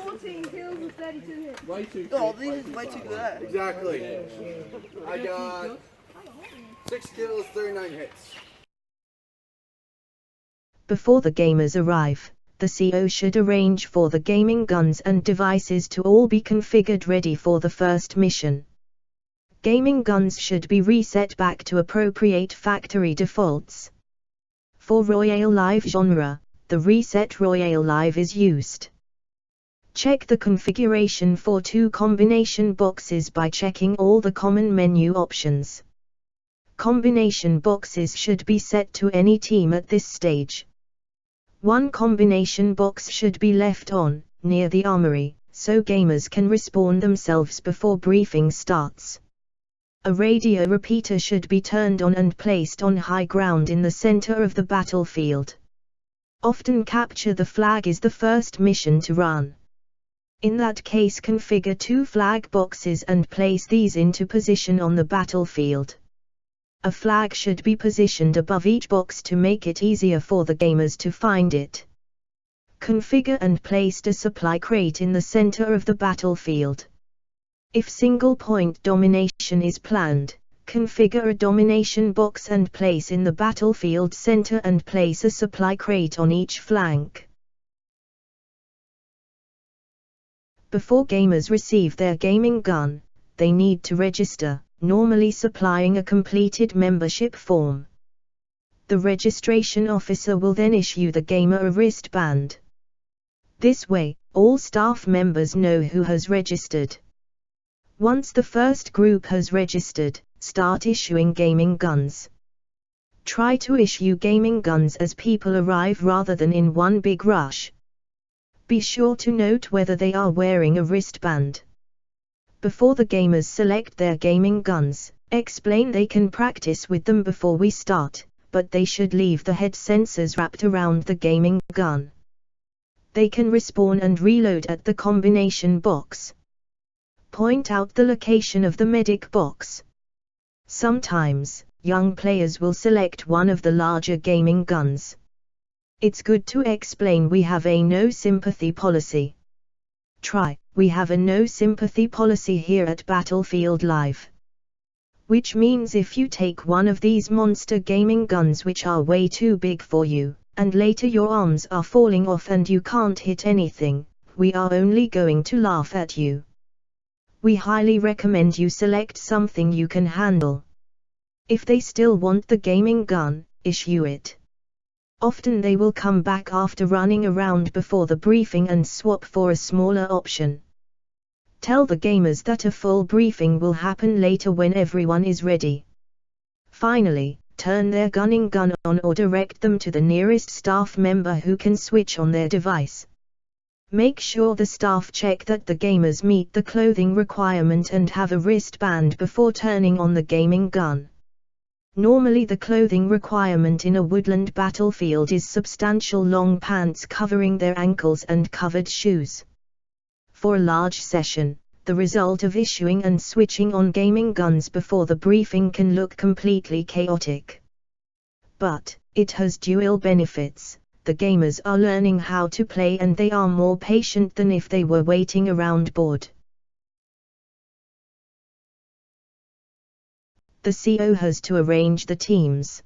14 kills and 32 hits. Way too Oh, this is way too good. Exactly. I got 6 kills, 39 hits. Before the gamers arrive, the CO should arrange for the gaming guns and devices to all be configured ready for the first mission. Gaming guns should be reset back to appropriate factory defaults. For Royale Live genre, the Reset Royale Live is used. Check the configuration for 2 combination boxes by checking all the common menu options. Combination boxes should be set to any team at this stage. 1 combination box should be left on, near the armory, so gamers can respawn themselves before briefing starts. A radio repeater should be turned on and placed on high ground in the center of the battlefield. Often capture the flag is the first mission to run. In that case, configure 2 flag boxes and place these into position on the battlefield. A flag should be positioned above each box to make it easier for the gamers to find it. Configure and place a supply crate in the center of the battlefield. If single-point domination is planned, configure a domination box and place in the battlefield center and place a supply crate on each flank. Before gamers receive their gaming gun, they need to register, normally supplying a completed membership form. The registration officer will then issue the gamer a wristband. This way, all staff members know who has registered. Once the first group has registered, start issuing gaming guns. Try to issue gaming guns as people arrive rather than in one big rush. Be sure to note whether they are wearing a wristband. Before the gamers select their gaming guns, explain they can practice with them before we start, but they should leave the head sensors wrapped around the gaming gun. They can respawn and reload at the combination box. Point out the location of the medic box. Sometimes, young players will select one of the larger gaming guns. It's good to explain we have a no sympathy policy. We have a no sympathy policy here at Battlefield Live. Which means if you take one of these monster gaming guns which are way too big for you, and later your arms are falling off and you can't hit anything, we are only going to laugh at you. We highly recommend you select something you can handle. If they still want the gaming gun, issue it. Often they will come back after running around before the briefing and swap for a smaller option. Tell the gamers that a full briefing will happen later when everyone is ready. Finally, turn their gunning gun on or direct them to the nearest staff member who can switch on their device. Make sure the staff check that the gamers meet the clothing requirement and have a wristband before turning on the gaming gun. Normally the clothing requirement in a woodland battlefield is substantial long pants covering their ankles and covered shoes. For a large session, the result of issuing and switching on gaming guns before the briefing can look completely chaotic. But, it has dual benefits. The gamers are learning how to play and they are more patient than if they were waiting around bored. The CO has to arrange the teams.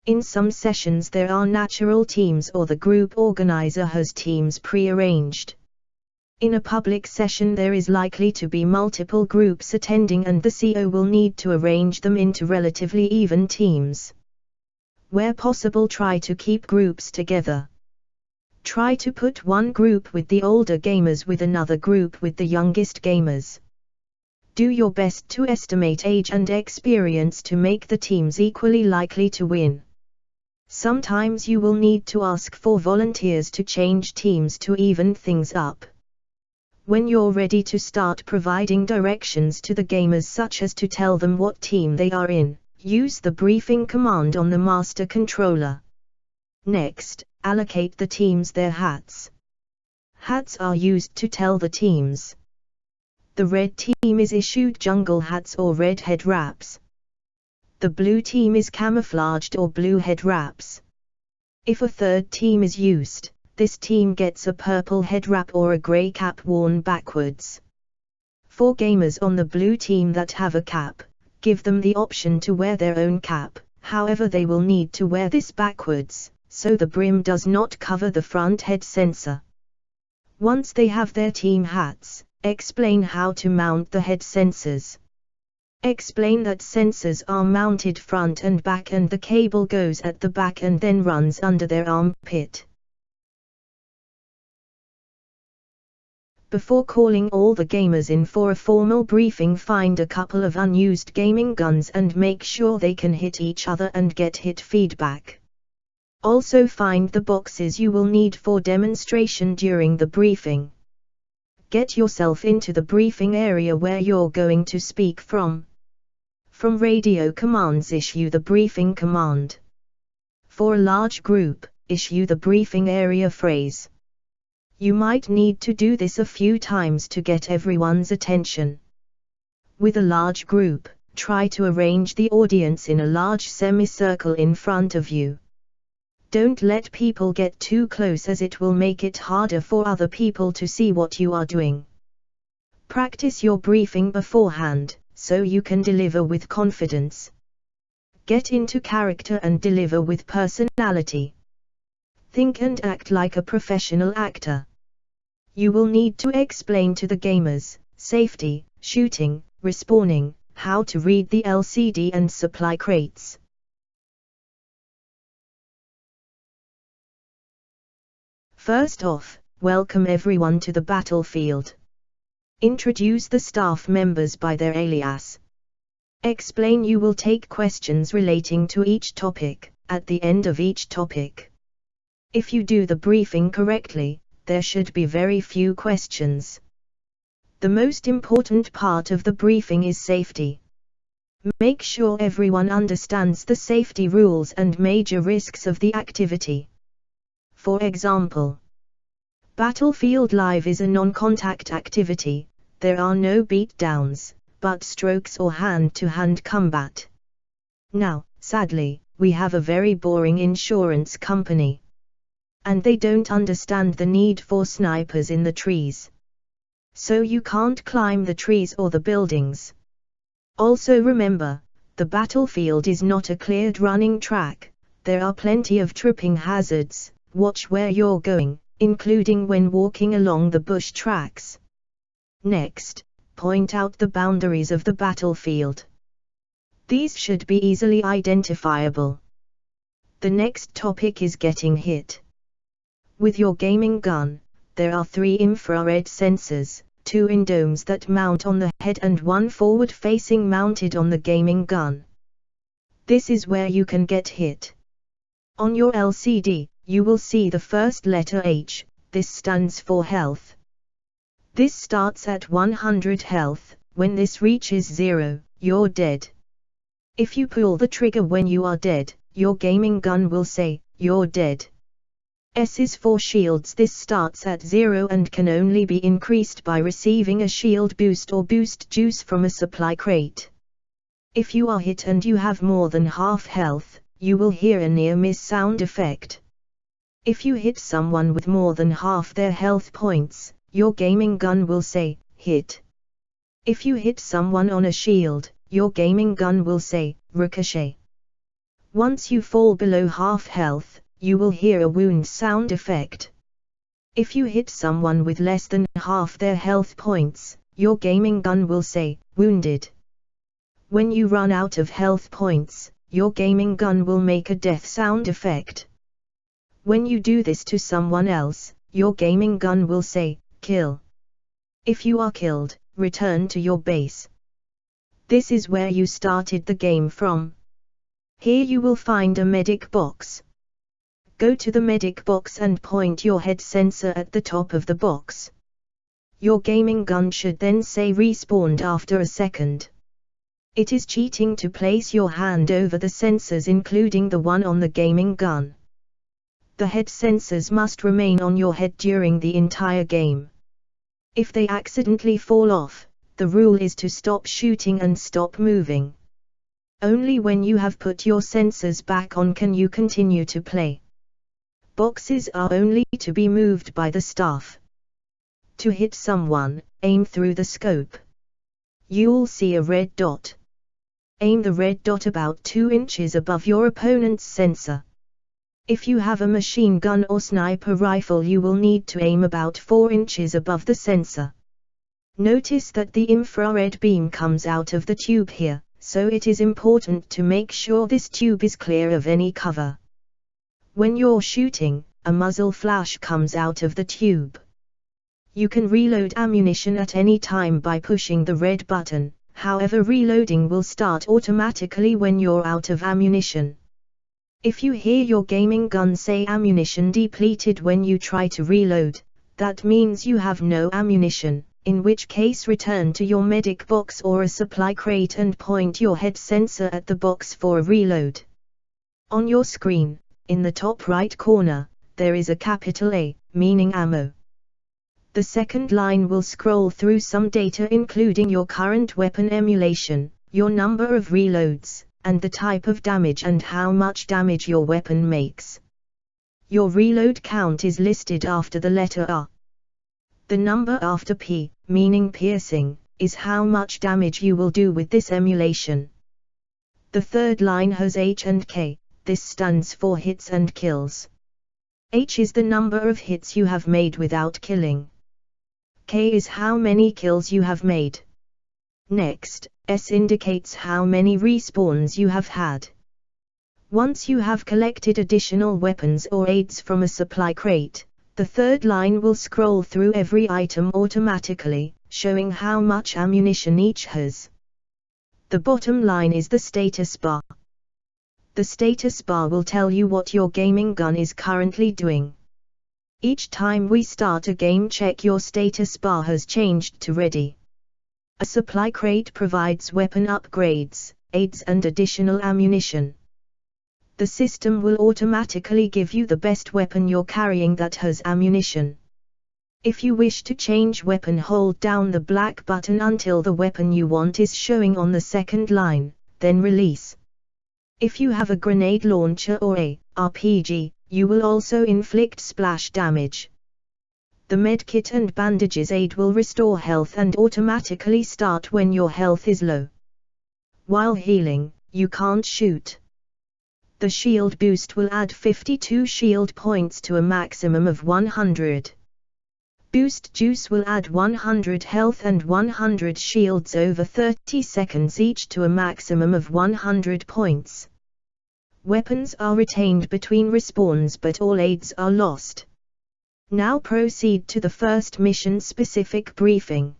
In some sessions there are natural teams or the group organizer has teams pre-arranged. In a public session there is likely to be multiple groups attending and the CO will need to arrange them into relatively even teams. Where possible, try to keep groups together. Try to put one group with the older gamers with another group with the youngest gamers. Do your best to estimate age and experience to make the teams equally likely to win. Sometimes you will need to ask for volunteers to change teams to even things up. When you're ready to start providing directions to the gamers, such as to tell them what team they are in, use the briefing command on the master controller. Next, allocate the teams their hats. Hats are used to tell the teams. The red team is issued jungle hats or red head wraps. The blue team is camouflaged or blue head wraps. If a third team is used, this team gets a purple head wrap or a grey cap worn backwards. For gamers on the blue team that have a cap, give them the option to wear their own cap, however they will need to wear this backwards, so the brim does not cover the front head sensor. Once they have their team hats, explain how to mount the head sensors. Explain that sensors are mounted front and back and the cable goes at the back and then runs under their armpit. Before calling all the gamers in for a formal briefing, find a couple of unused gaming guns and make sure they can hit each other and get hit feedback. Also find the boxes you will need for demonstration during the briefing. Get yourself into the briefing area where you're going to speak from. From radio commands, issue the briefing command. For a large group, issue the briefing area phrase. You might need to do this a few times to get everyone's attention. With a large group, try to arrange the audience in a large semicircle in front of you. Don't let people get too close, as it will make it harder for other people to see what you are doing. Practice your briefing beforehand, so you can deliver with confidence. Get into character and deliver with personality. Think and act like a professional actor. You will need to explain to the gamers safety, shooting, respawning, how to read the LCD and supply crates. First off, welcome everyone to the battlefield. Introduce the staff members by their alias. Explain you will take questions relating to each topic, at the end of each topic. If you do the briefing correctly, there should be very few questions. The most important part of the briefing is safety. Make sure everyone understands the safety rules and major risks of the activity. For example, Battlefield Live is a non-contact activity. There are no beatdowns, butt strokes or hand-to-hand combat. Now, sadly, we have a very boring insurance company. And they don't understand the need for snipers in the trees. So you can't climb the trees or the buildings. Also remember, the battlefield is not a cleared running track. There are plenty of tripping hazards. Watch where you're going, including when walking along the bush tracks. Next, point out the boundaries of the battlefield. These should be easily identifiable. The next topic is getting hit. With your gaming gun, there are 3 infrared sensors, 2 in domes that mount on the head and 1 forward-facing mounted on the gaming gun. This is where you can get hit. On your LCD, you will see the first letter H, this stands for health. This starts at 100 health, when this reaches 0, you're dead. If you pull the trigger when you are dead, your gaming gun will say, you're dead. S is for shields. This starts at 0 and can only be increased by receiving a shield boost or boost juice from a supply crate. If you are hit and you have more than half health, you will hear a near-miss sound effect. If you hit someone with more than half their health points, your gaming gun will say, hit. If you hit someone on a shield, your gaming gun will say, ricochet. Once you fall below half health, you will hear a wound sound effect. If you hit someone with less than half their health points, your gaming gun will say, wounded. When you run out of health points, your gaming gun will make a death sound effect. When you do this to someone else, your gaming gun will say, kill. If you are killed, return to your base. This is where you started the game from. Here you will find a medic box. Go to the medic box and point your head sensor at the top of the box. Your gaming gun should then say respawned after a second. It is cheating to place your hand over the sensors, including the one on the gaming gun. The head sensors must remain on your head during the entire game. If they accidentally fall off, the rule is to stop shooting and stop moving. Only when you have put your sensors back on can you continue to play. Boxes are only to be moved by the staff. To hit someone, aim through the scope. You'll see a red dot. Aim the red dot about 2 inches above your opponent's sensor. If you have a machine gun or sniper rifle, you will need to aim about 4 inches above the sensor. Notice that the infrared beam comes out of the tube here, so it is important to make sure this tube is clear of any cover. When you're shooting, a muzzle flash comes out of the tube. You can reload ammunition at any time by pushing the red button, however reloading will start automatically when you're out of ammunition. If you hear your gaming gun say ammunition depleted when you try to reload, that means you have no ammunition, in which case return to your medic box or a supply crate and point your head sensor at the box for a reload. On your screen, in the top right corner, there is a capital A, meaning ammo. The second line will scroll through some data including your current weapon emulation, your number of reloads, and the type of damage and how much damage your weapon makes. Your reload count is listed after the letter R. The number after P, meaning piercing, is how much damage you will do with this emulation. The third line has H and K, this stands for hits and kills. H is the number of hits you have made without killing. K is how many kills you have made. Next, S indicates how many respawns you have had. Once you have collected additional weapons or aids from a supply crate, the third line will scroll through every item automatically, showing how much ammunition each has. The bottom line is the status bar. The status bar will tell you what your gaming gun is currently doing. Each time we start a game, check your status bar has changed to ready. A supply crate provides weapon upgrades, aids and additional ammunition. The system will automatically give you the best weapon you're carrying that has ammunition. If you wish to change weapon, hold down the black button until the weapon you want is showing on the second line, then release. If you have a grenade launcher or a RPG, you will also inflict splash damage. The medkit and bandages aid will restore health and automatically start when your health is low. While healing, you can't shoot. The shield boost will add 52 shield points to a maximum of 100. Boost juice will add 100 health and 100 shields over 30 seconds each to a maximum of 100 points. Weapons are retained between respawns but all aids are lost. Now proceed to the first mission-specific briefing.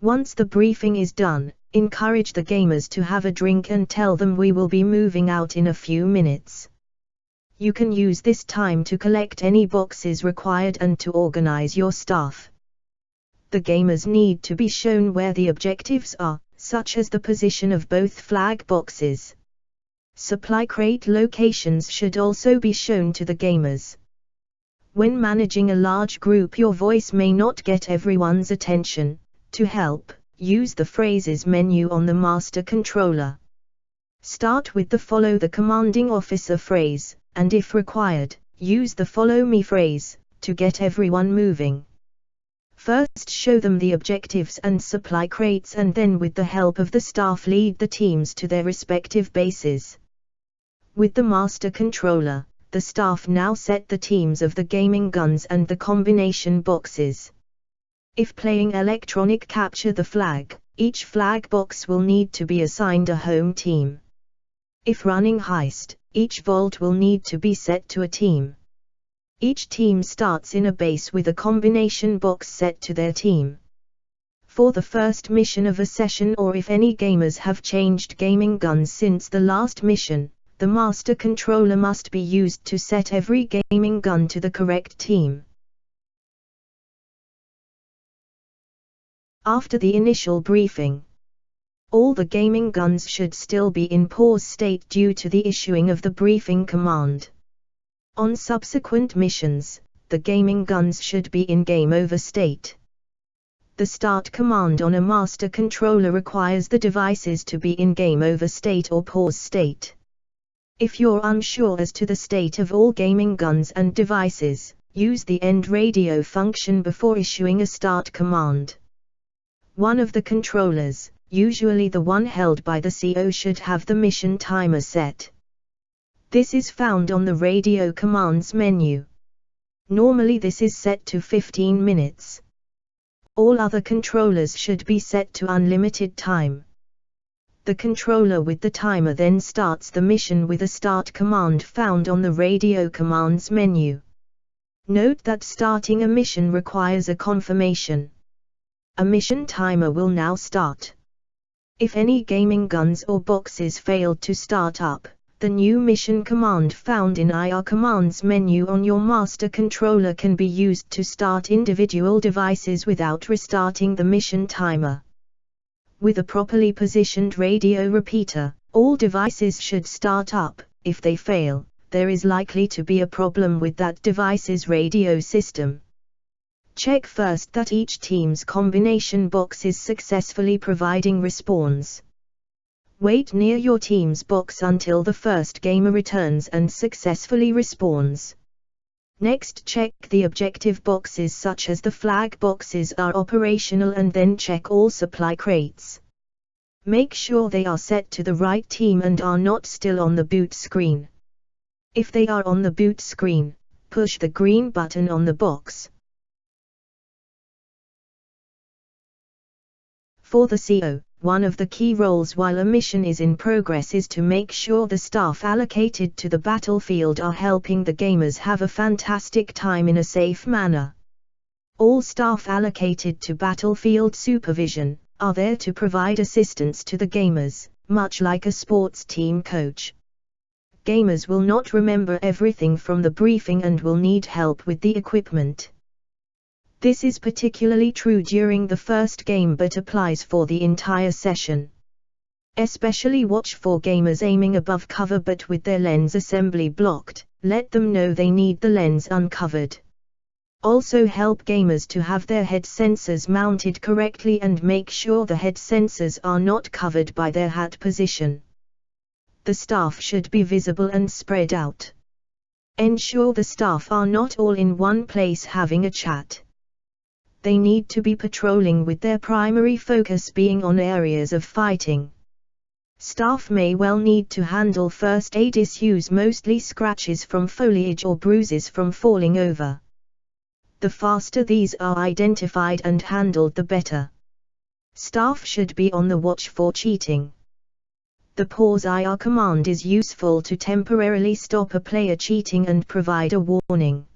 Once the briefing is done, encourage the gamers to have a drink and tell them we will be moving out in a few minutes. You can use this time to collect any boxes required and to organize your staff. The gamers need to be shown where the objectives are, such as the position of both flag boxes. Supply crate locations should also be shown to the gamers. When managing a large group, your voice may not get everyone's attention. To help, use the phrases menu on the master controller. Start with the follow the commanding officer phrase, and if required, use the follow me phrase, to get everyone moving. First show them the objectives and supply crates and then with the help of the staff lead the teams to their respective bases. With the master controller, the staff now set the teams of the gaming guns and the combination boxes. If playing electronic capture the flag, each flag box will need to be assigned a home team. If running heist, each vault will need to be set to a team. Each team starts in a base with a combination box set to their team. For the first mission of a session or if any gamers have changed gaming guns since the last mission, the master controller must be used to set every gaming gun to the correct team. After the initial briefing, all the gaming guns should still be in pause state due to the issuing of the briefing command. On subsequent missions, the gaming guns should be in game over state. The start command on a master controller requires the devices to be in game over state or pause state. If you're unsure as to the state of all gaming guns and devices, use the end radio function before issuing a start command. One of the controllers, usually the one held by the CO, should have the mission timer set. This is found on the radio commands menu. Normally this is set to 15 minutes. All other controllers should be set to unlimited time. The controller with the timer then starts the mission with a start command found on the radio commands menu. Note that starting a mission requires a confirmation. A mission timer will now start. If any gaming guns or boxes failed to start up, the new mission command found in IR commands menu on your master controller can be used to start individual devices without restarting the mission timer. With a properly positioned radio repeater, all devices should start up. If they fail, there is likely to be a problem with that device's radio system. Check first that each team's combination box is successfully providing respawns. Wait near your team's box until the first gamer returns and successfully respawns. Next, check the objective boxes such as the flag boxes are operational, and then check all supply crates. Make sure they are set to the right team and are not still on the boot screen. If they are on the boot screen, push the green button on the box. For the CO, one of the key roles while a mission is in progress is to make sure the staff allocated to the battlefield are helping the gamers have a fantastic time in a safe manner. All staff allocated to battlefield supervision are there to provide assistance to the gamers, much like a sports team coach. Gamers will not remember everything from the briefing and will need help with the equipment. This is particularly true during the first game but applies for the entire session. Especially watch for gamers aiming above cover but with their lens assembly blocked. Let them know they need the lens uncovered. Also help gamers to have their head sensors mounted correctly and make sure the head sensors are not covered by their hat position. The staff should be visible and spread out. Ensure the staff are not all in one place having a chat. They need to be patrolling with their primary focus being on areas of fighting. Staff may well need to handle first aid issues, mostly scratches from foliage or bruises from falling over. The faster these are identified and handled, the better. Staff should be on the watch for cheating. The pause IR command is useful to temporarily stop a player cheating and provide a warning.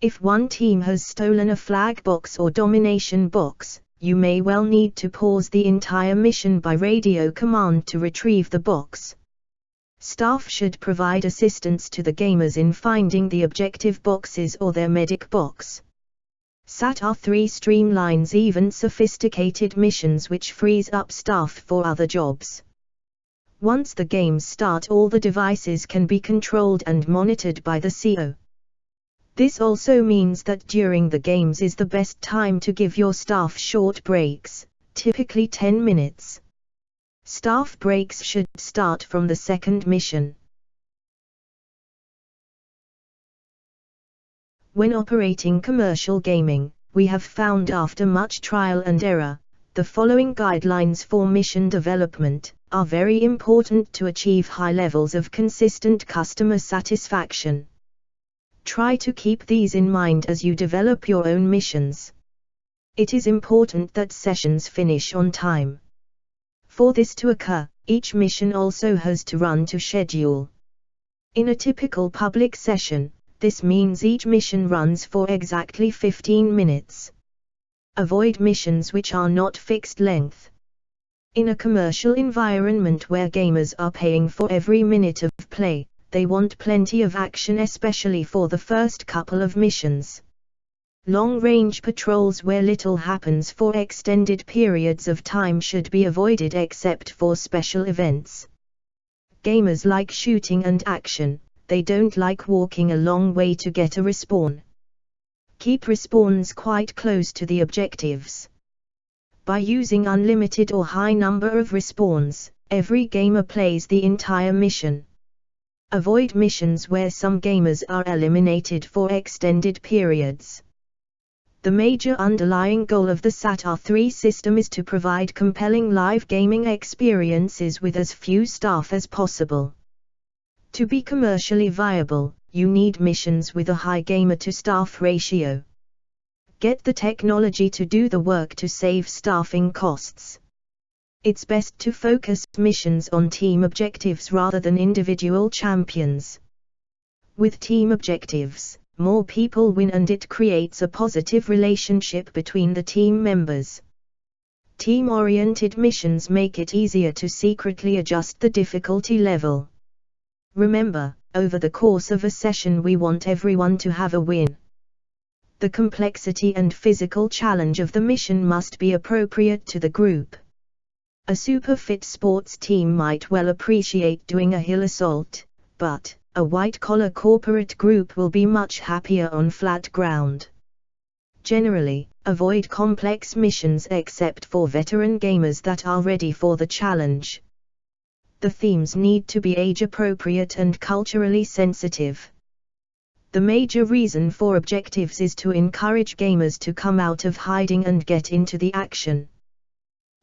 If one team has stolen a flag box or domination box, you may well need to pause the entire mission by radio command to retrieve the box. Staff should provide assistance to the gamers in finding the objective boxes or their medic box. SATR3 streamlines even sophisticated missions, which frees up staff for other jobs. Once the games start, all the devices can be controlled and monitored by the CO. This also means that during the games is the best time to give your staff short breaks, typically 10 minutes. Staff breaks should start from the second mission. When operating commercial gaming, we have found after much trial and error, the following guidelines for mission development are very important to achieve high levels of consistent customer satisfaction. Try to keep these in mind as you develop your own missions. It is important that sessions finish on time. For this to occur, each mission also has to run to schedule. In a typical public session, this means each mission runs for exactly 15 minutes. Avoid missions which are not fixed length. In a commercial environment where gamers are paying for every minute of play, they want plenty of action, especially for the first couple of missions. Long-range patrols where little happens for extended periods of time should be avoided except for special events. Gamers like shooting and action, they don't like walking a long way to get a respawn. Keep respawns quite close to the objectives. By using unlimited or high number of respawns, every gamer plays the entire mission. Avoid missions where some gamers are eliminated for extended periods. The major underlying goal of the SATR3 system is to provide compelling live gaming experiences with as few staff as possible. To be commercially viable, you need missions with a high gamer-to-staff ratio. Get the technology to do the work to save staffing costs. It's best to focus missions on team objectives rather than individual champions. With team objectives, more people win and it creates a positive relationship between the team members. Team-oriented missions make it easier to secretly adjust the difficulty level. Remember, over the course of a session we want everyone to have a win. The complexity and physical challenge of the mission must be appropriate to the group. A super fit sports team might well appreciate doing a hill assault, but a white-collar corporate group will be much happier on flat ground. Generally, avoid complex missions except for veteran gamers that are ready for the challenge. The themes need to be age-appropriate and culturally sensitive. The major reason for objectives is to encourage gamers to come out of hiding and get into the action.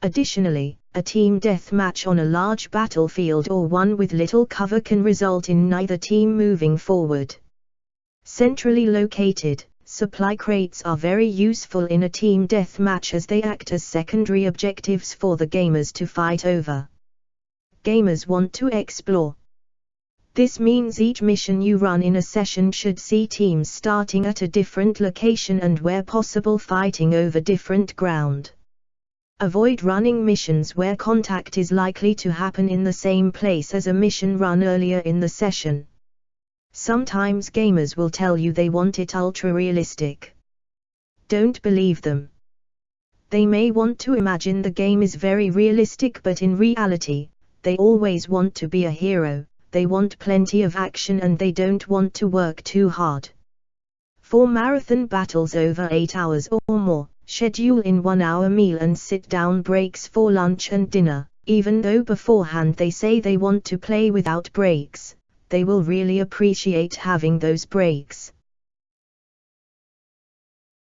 Additionally, a team deathmatch on a large battlefield or one with little cover can result in neither team moving forward. Centrally located, supply crates are very useful in a team deathmatch as they act as secondary objectives for the gamers to fight over. Gamers want to explore. This means each mission you run in a session should see teams starting at a different location and where possible fighting over different ground. Avoid running missions where contact is likely to happen in the same place as a mission run earlier in the session. Sometimes gamers will tell you they want it ultra-realistic. Don't believe them. They may want to imagine the game is very realistic, but in reality, they always want to be a hero, they want plenty of action and they don't want to work too hard. For marathon battles over 8 hours or more, schedule in 1-hour meal and sit-down breaks for lunch and dinner. Even though beforehand they say they want to play without breaks, they will really appreciate having those breaks.